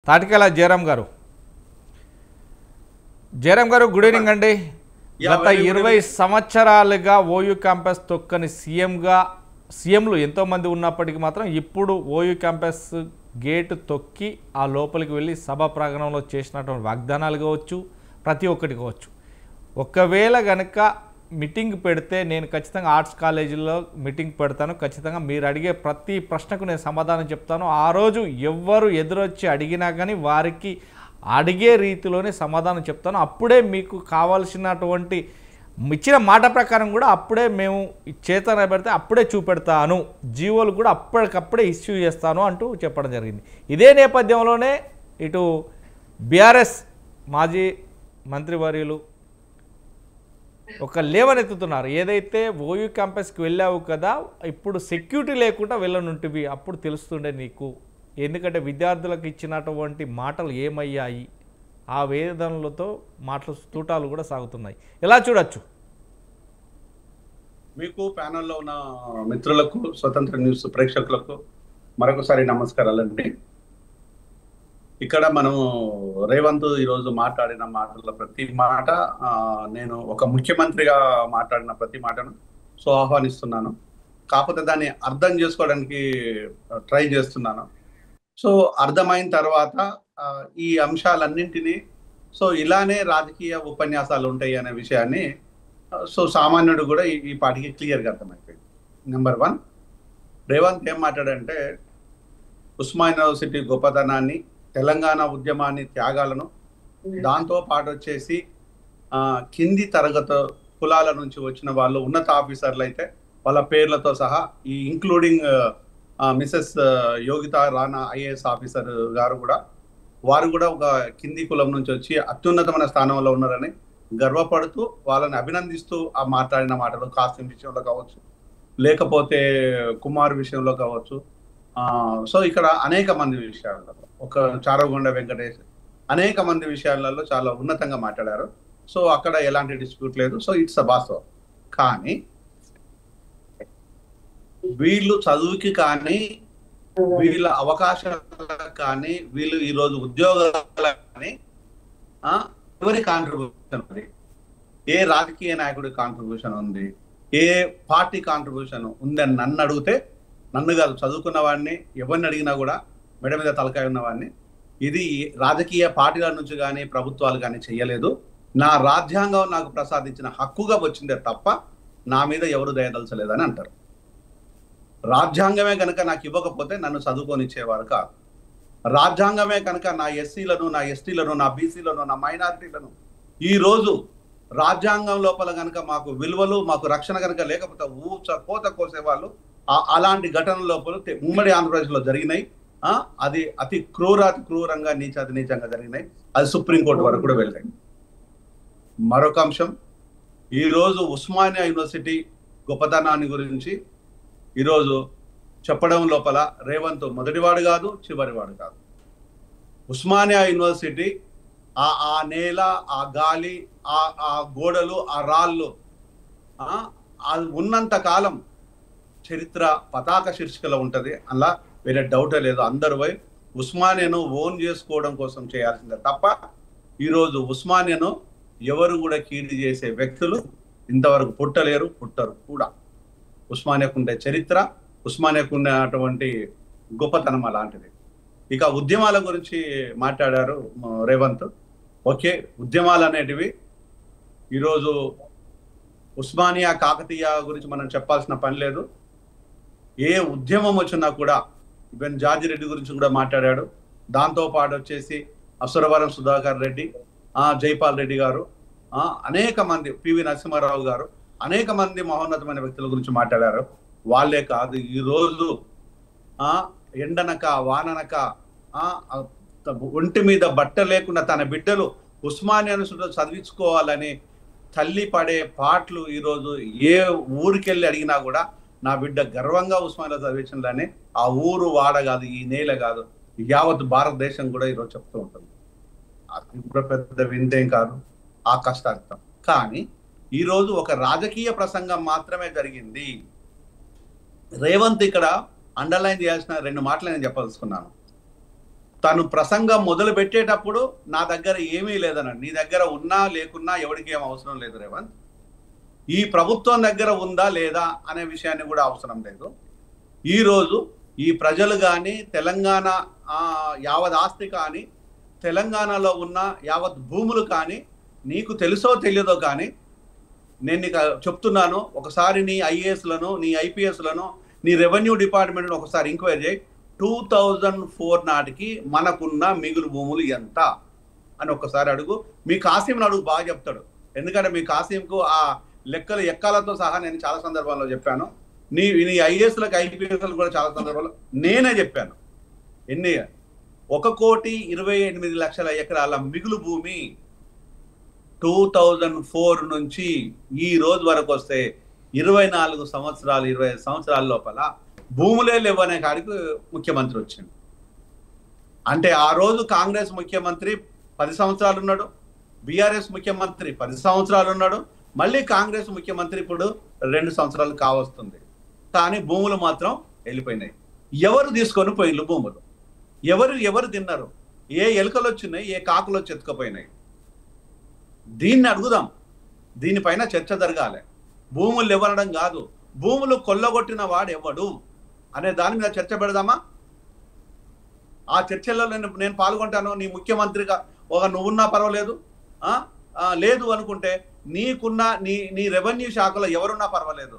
తాటికల జయరాం గారు. జయరాం గారు, good evening అండి. గత 20 సంవత్సరాలుగా ఓయూ క్యాంపస్ తొక్కని సీఎంలు ఎంతోమంది ఉన్నప్పటికీ మాత్రం ఇప్పుడు ఓయూ క్యాంపస్ గేటు తొక్కి ఆ లోపలికి వెళ్ళి సభా ప్రాంగణంలో చేసినటువంటి వాగ్దానాలు కావచ్చు, ప్రతి ఒక్కటి కావచ్చు. ఒకవేళ కనుక మీటింగ్ పెడితే నేను ఖచ్చితంగా ఆర్ట్స్ కాలేజీలో మీటింగ్ పెడతాను, ఖచ్చితంగా మీరు అడిగే ప్రతి ప్రశ్నకు నేను సమాధానం చెప్తాను. ఆ రోజు ఎవ్వరు ఎదురొచ్చి అడిగినా కానీ వారికి అడిగే రీతిలోనే సమాధానం చెప్తాను. అప్పుడే మీకు కావాల్సినటువంటి ఇచ్చిన మాట ప్రకారం కూడా అప్పుడే మేము చేతన పెడితే అప్పుడే చూపెడతాను, జీవోలు కూడా అప్పటికప్పుడే ఇష్యూ చేస్తాను అంటూ చెప్పడం జరిగింది. ఇదే నేపథ్యంలోనే ఇటు బీఆర్ఎస్ మాజీ మంత్రివర్యులు ఒక లేవనెత్తుతున్నారు. ఏదైతే ఓయూ క్యాంపస్కి వెళ్ళావు కదా, ఇప్పుడు సెక్యూరిటీ లేకుండా వెళ్ళనుంటివి, అప్పుడు తెలుస్తుండే నీకు, ఎందుకంటే విద్యార్థులకు ఇచ్చినటువంటి మాటలు ఏమయ్యాయి, ఆ వేదనలతో మాటలు తూటాలు కూడా సాగుతున్నాయి. ఎలా చూడొచ్చు? మీకు ప్యానెల్లో ఉన్న మిత్రులకు, స్వతంత్ర న్యూస్ ప్రేక్షకులకు మరొకసారి నమస్కారాలండి. ఇక్కడ మనము రేవంత్ ఈరోజు మాట్లాడిన మాటల ప్రతి మాట, నేను ఒక ముఖ్యమంత్రిగా మాట్లాడిన ప్రతి మాటను ఆహ్వానిస్తున్నాను. కాకపోతే దాన్ని అర్థం చేసుకోవడానికి ట్రై చేస్తున్నాను. అర్థమైన తర్వాత ఈ అంశాలన్నింటినీ ఇలానే రాజకీయ ఉపన్యాసాలు ఉంటాయి అనే విషయాన్ని సామాన్యుడు కూడా ఈ పాటికి క్లియర్గా అర్థమైపోయింది. నెంబర్ 1, రేవంత్ ఏం మాట్లాడంటే ఉస్మానియా యూనివర్సిటీ గొప్పతనాన్ని, తెలంగాణ ఉద్యమాన్ని, త్యాగాలను, దాంతో పాటు వచ్చేసి కింది తరగతి కులాల నుంచి వచ్చిన వాళ్ళు ఉన్నత ఆఫీసర్లు అయితే వాళ్ళ పేర్లతో సహా, ఈ including Mrs Yogita Rana IAS officer గారు కూడా, వారు కూడా ఒక కింది కులం నుంచి వచ్చి అత్యున్నతమైన స్థానంలో ఉన్నారని గర్వపడుతూ వాళ్ళని అభినందిస్తూ ఆ మాట్లాడిన మాటలు, కాస్ట్యూమ్ విషయంలో కావచ్చు, లేకపోతే కుమార్ విషయంలో కావచ్చు, ఇక్కడ అనేక మంది విషయాలలో, ఒక చారగొండ వెంకటేష్, అనేక మంది విషయాలలో చాలా ఉన్నతంగా మాట్లాడారు. అక్కడ ఎలాంటి డిస్ప్యూట్ లేదు. ఇట్స్ వాస్తవం. కానీ వీళ్ళు చదువుకి కానీ, వీళ్ళ అవకాశాలకు కానీ, వీళ్ళు ఈరోజు ఉద్యోగాలకు కానీ ఎవరి కాంట్రిబ్యూషన్ ఉంది? ఏ రాజకీయ నాయకుడి కాంట్రిబ్యూషన్ ఉంది? ఏ పార్టీ కాంట్రిబ్యూషన్ ఉందని నన్ను అడిగితే, నన్ను కాదు, చదువుకున్న వాడిని ఎవరిని అడిగినా కూడా మెడ మీద తలకాయ ఉన్నవాడిని, ఇది రాజకీయ పార్టీల నుంచి కానీ ప్రభుత్వాలు కానీ చెయ్యలేదు. నా రాజ్యాంగం నాకు ప్రసాదించిన హక్కుగా వచ్చిందే తప్ప నా మీద ఎవరు దయదలచలేదని అంటారు. రాజ్యాంగమే కనుక నాకు ఇవ్వకపోతే నన్ను చదువుకొనిచ్చేవారు కాదు. రాజ్యాంగమే కనుక నా ఎస్సీలను, నా ఎస్టీలను, నా బీసీలను, నా మైనారిటీలను, ఈరోజు రాజ్యాంగం లోపల కనుక మాకు విలువలు, మాకు రక్షణ కనుక లేకపోతే కోత కోసేవాళ్ళు. అలాంటి ఘటనల లోపల ఉమ్మడి ఆంధ్రప్రదేశ్లో జరిగినాయి. అది అతి క్రూరంగా, నీచంగా జరిగినాయి. అది సుప్రీంకోర్టు వరకు కూడా వెళ్ళాయి. మరొక అంశం, ఈరోజు ఉస్మానియా యూనివర్సిటీ గొప్పతనాన్ని గురించి ఈరోజు చెప్పడం లోపల రేవంత్ మొదటివాడు కాదు, చివరివాడు కాదు. ఉస్మానియా యూనివర్సిటీ ఆ నేల, ఆ గాలి, ఆ గోడలు, ఆ రాళ్ళు అది ఉన్నంత కాలం చరిత్ర పతాక శీర్షికలో ఉంటుంది. అలా వేరే డౌటే లేదు. అందరూ పోయి ఉస్మానియాను ఓన్ చేసుకోవడం కోసం చేయాల్సిందే తప్ప ఈరోజు ఉస్మానియాను ఎవరు కూడా కీడు చేసే వ్యక్తులు ఇంతవరకు పుట్టలేరు, పుట్టరు కూడా. ఉస్మానియాకు ఉండే చరిత్ర, ఉస్మానియాకు ఉన్నటువంటి గొప్పతనం అలాంటిది. ఇక ఉద్యమాల గురించి మాట్లాడారు రేవంత్. ఓకే, ఉద్యమాలు అనేటివి ఈరోజు ఉస్మానియా, కాకతీయ గురించి మనం చెప్పాల్సిన పని లేదు. ఏ ఉద్యమం వచ్చినా కూడా, ఈవెన్ జార్జి రెడ్డి గురించి కూడా మాట్లాడాడు. దాంతోపాటు వచ్చేసి అసురవరం సుధాకర్ రెడ్డి, జైపాల్ రెడ్డి గారు, అనేక మంది, పివి నరసింహారావు గారు, అనేక మంది మహోన్నతమైన వ్యక్తుల గురించి మాట్లాడారు. వాళ్ళే కాదు, ఈరోజు ఎండనక వాననక ఒంటి మీద బట్ట లేకుండా తన బిడ్డలు ఉస్మానియాను చదివించుకోవాలని తల్లి పడే పాటలు ఈరోజు ఏ ఊరికెళ్ళి అడిగినా కూడా నా బిడ్డ గర్వంగా ఉస్మానియాలో చదివించాలని ఆ ఊరు వాడ కాదు, ఈ నేల కాదు, యావత్ భారతదేశం కూడా ఈరోజు చెప్తూ ఉంటుంది. అది కూడా పెద్ద విందేం కాదు, ఆ కష్టార్థం. కానీ ఈరోజు ఒక రాజకీయ ప్రసంగం మాత్రమే జరిగింది. రేవంత్ ఇక్కడ అండర్లైన్ చేయాల్సిన 2 మాటలు నేను చెప్పదలుచుకున్నాను. తను ప్రసంగం మొదలు పెట్టేటప్పుడు నా దగ్గర ఏమీ లేదన్నాడు. నీ దగ్గర ఉన్నా లేకున్నా ఎవరికి ఏం అవసరం లేదు రేవంత్. ఈ ప్రభుత్వం దగ్గర ఉందా లేదా అనే విషయాన్ని కూడా అవసరం లేదు. ఈరోజు ఈ ప్రజలు కానీ తెలంగాణ యావత్ ఆస్తి కానీ తెలంగాణలో ఉన్న యావత్ భూములు కానీ నీకు తెలుసో తెలియదో కానీ నేను నీకు చెప్తున్నాను, ఒకసారి నీ ఐఏఎస్లను నీ ఐపీఎస్లను నీ రెవెన్యూ డిపార్ట్మెంట్ను ఒకసారి ఎంక్వైరీ చేయి. 2004 నాటికి మనకున్న మిగులు భూములు ఎంత అని ఒక్కసారి అడుగు. మీ కాసింను అడుగు, బాగా చెప్తాడు. ఎందుకంటే మీ కాసింకు ఆ లెక్కలు ఎక్కాలతో సహా నేను చాలా సందర్భాల్లో చెప్పాను. నీ ఐఏఎస్లకు ఐపీఎస్లకు కూడా చాలా సందర్భాల్లో నేనే చెప్పాను. ఎన్ని 1,28,00,000 ఎకరాల మిగులు భూమి 2004 నుంచి ఈ రోజు వరకు వస్తే 24 సంవత్సరాలు 25 సంవత్సరాల లోపల భూములే లేవనే కాడికి ముఖ్యమంత్రి వచ్చింది. అంటే ఆ రోజు కాంగ్రెస్ ముఖ్యమంత్రి 10 సంవత్సరాలు ఉన్నాడు, బీఆర్ఎస్ ముఖ్యమంత్రి 10 సంవత్సరాలు ఉన్నాడు, మళ్ళీ కాంగ్రెస్ ముఖ్యమంత్రి ఇప్పుడు 2 సంవత్సరాలు కావస్తుంది. కానీ భూములు మాత్రం వెళ్ళిపోయినాయి. ఎవరు తీసుకొని పోయిళ్ళు భూములు? ఎవరు తిన్నారు? ఏ ఎలుకలు వచ్చినాయి, ఏ కాకులు వచ్చి ఎత్తుకుపోయినాయి? దీన్ని అడుగుదాం. దీనిపైన చర్చ జరగాలి. భూములు ఇవ్వడం కాదు, భూములు కొల్లగొట్టిన వాడు ఎవడు అనే దాని మీద చర్చ పెడదామా? ఆ చర్చల్లో నేను పాల్గొంటాను. నీ ముఖ్యమంత్రిగా నువ్వున్నా పర్వాలేదు, లేదు అనుకుంటే నీకున్న నీ రెవెన్యూ శాఖలో ఎవరున్నా పర్వాలేదు.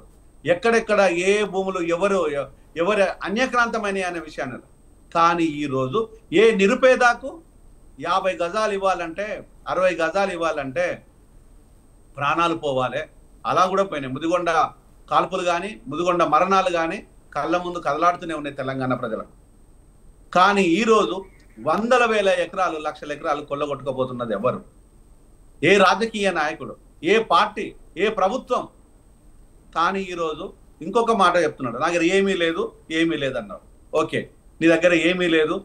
ఎక్కడెక్కడ ఏ భూములు ఎవరు అన్యక్రాంతమైన అనే విషయాన్ని. కానీ ఈరోజు ఏ నిరుపేదకు 50 గజాలు ఇవ్వాలంటే 60 గజాలు ఇవ్వాలంటే ప్రాణాలు పోవాలి. అలా కూడా పోయినాయి. ముదిగొండ కాల్పులు కానీ ముదిగొండ మరణాలు కానీ కళ్ళ ముందు కదలాడుతూనే ఉన్నాయి తెలంగాణ ప్రజలకు. కానీ ఈరోజు వందల వేల ఎకరాలు లక్షల ఎకరాలు కొల్లగొట్టుకోబోతున్నది ఎవరు? ఏ రాజకీయ నాయకుడు, ఏ పార్టీ, ఏ ప్రభుత్వం? కానీ ఈరోజు ఇంకొక మాట చెప్తున్నాడు, నా దగ్గర ఏమీ లేదన్నాడు. ఓకే, నీ దగ్గర ఏమీ లేదు,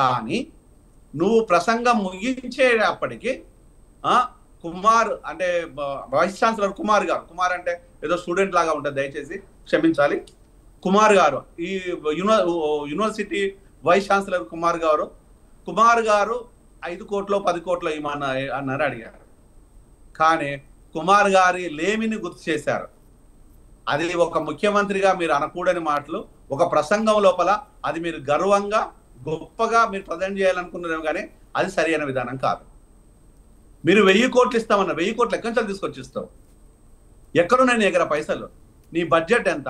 కానీ నువ్వు ప్రసంగం ముగించేటప్పటికి కుమార్ అంటే వైస్ ఛాన్సలర్ కుమార్ అంటే ఏదో స్టూడెంట్ లాగా ఉంటుంది, దయచేసి క్షమించాలి. కుమార్ గారు ఈ యూనివర్సిటీ వైస్ ఛాన్సలర్ కుమార్ గారు 5 కోట్లు 10 కోట్లు అన్నారు అడిగారు. కానీ కుమార్ గారి లేమిని గుర్తు చేశారు. అది ఒక ముఖ్యమంత్రిగా మీరు అనకూడని మాటలు. ఒక ప్రసంగం లోపల అది మీరు గర్వంగా గొప్పగా మీరు ప్రజెంట్ చేయాలనుకున్నారు, కానీ అది సరైన విధానం కాదు. మీరు 1000 కోట్లు ఇస్తామన్న 1000 కోట్లు ఎక్కడి నుంచి తీసుకొచ్చిస్తావు? ఎక్కడున్నాయి నీ దగ్గర పైసలు? నీ బడ్జెట్ ఎంత?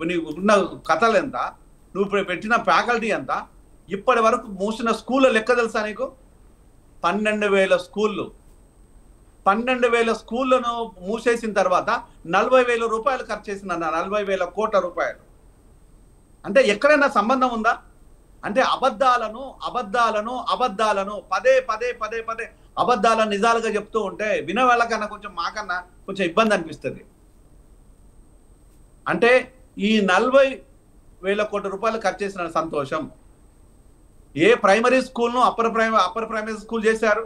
నీవు ఉన్న కథలు ఎంత? నువ్వు పెట్టిన ఫ్యాకల్టీ ఎంత? ఇప్పటి వరకు మూసిన స్కూళ్ళ లెక్క తెలుసా నీకు? 12,000 స్కూళ్ళు. 12,000 స్కూళ్లను మూసేసిన తర్వాత 40,000 రూపాయలు ఖర్చు చేసిన 40,000 కోట్ల రూపాయలు. అంటే ఎక్కడైనా సంబంధం ఉందా? అంటే అబద్ధాలను పదే అబద్ధాలను నిజాలుగా చెప్తూ ఉంటే వినే వాళ్ళకన్నా కొంచెం మాకన్నా కొంచెం ఇబ్బంది అనిపిస్తుంది. అంటే ఈ 40,000 కోట్ల రూపాయలు ఖర్చు చేసిన సంతోషం. A primary స్కూల్ను upper primary school చేశారు?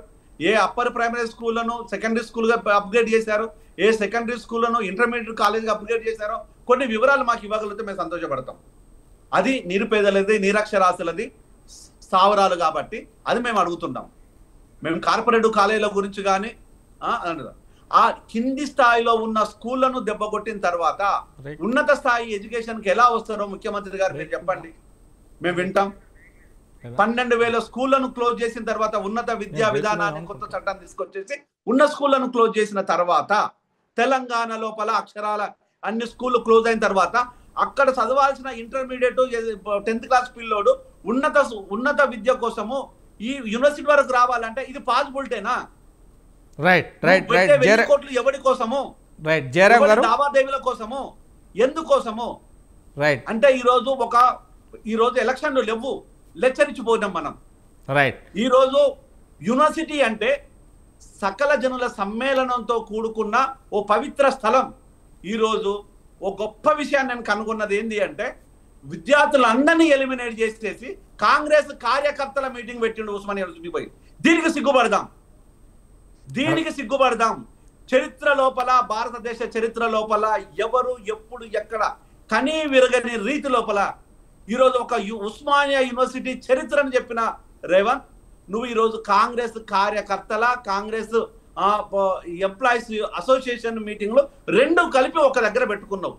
ఏ అప్పర్ ప్రైమరీ స్కూళ్లను సెకండరీ స్కూల్గా అప్గ్రేడ్ చేశారు? ఏ సెకండరీ స్కూళ్లను ఇంటర్మీడియట్ కాలేజ్గా అప్గ్రేడ్ చేశారో కొన్ని వివరాలు మాకు ఇవ్వగలిగితే మేము సంతోషపడతాం. అది నిరుపేదలది, నిరక్షరాస్యులది స్థావరాలు కాబట్టి అది మేము అడుగుతున్నాం. మేము కార్పొరేట్ కాలేజీల గురించి కానీ ఆ కింది స్థాయిలో ఉన్న స్కూళ్లను దెబ్బకొట్టిన తర్వాత ఉన్నత స్థాయి ఎడ్యుకేషన్కి ఎలా వస్తారో ముఖ్యమంత్రి గారు మీరు చెప్పండి, మేము వింటాం. 12,000 స్కూళ్లను క్లోజ్ చేసిన తర్వాత ఉన్నత విద్యా విధానాన్ని కొత్త చట్టాన్ని తీసుకొచ్చేసి ఉన్న స్కూళ్లను క్లోజ్ చేసిన తర్వాత తెలంగాణ లోపల అక్షరాల అన్ని స్కూళ్ళు క్లోజ్ అయిన తర్వాత అక్కడ చదవాల్సిన ఇంటర్మీడియట్ 10th క్లాస్ పిల్లోడు ఉన్నత విద్య కోసము ఈ యూనివర్సిటీ వరకు రావాలంటే ఇది పాసిబిలిటీనా? కోట్లు ఎవరి కోసము? లావాదేవీల కోసము, ఎందుకోసము? అంటే ఈరోజు ఎలక్షన్లు లేవు, లెచ్చరిచ్చిపోయినాం మనం. ఈ రోజు యూనివర్సిటీ అంటే సకల జనుల సమ్మేళనంతో కూడుకున్న ఓ పవిత్ర స్థలం. ఈ రోజు ఓ గొప్ప విషయాన్ని నేను కనుగొన్నది ఏంటి అంటే విద్యార్థులందరినీ ఎలిమినేట్ చేసేసి కాంగ్రెస్ కార్యకర్తల మీటింగ్ పెట్టిండు ఉస్మానియా యూనివర్సిటీ పోయి. దీనికి సిగ్గుపడదాం. చరిత్ర లోపల, భారతదేశ చరిత్ర లోపల ఎవరు ఎప్పుడు ఎక్కడ కనీ విరగని రీతి లోపల ఈరోజు ఒక ఉస్మానియా యూనివర్సిటీ చరిత్రను చెప్పిన రేవంత్, నువ్వు ఈరోజు కాంగ్రెస్ కార్యకర్తల, కాంగ్రెస్ ఎంప్లాయీస్ అసోసియేషన్ మీటింగ్ లో రెండు కలిపి ఒక దగ్గర పెట్టుకున్నావు.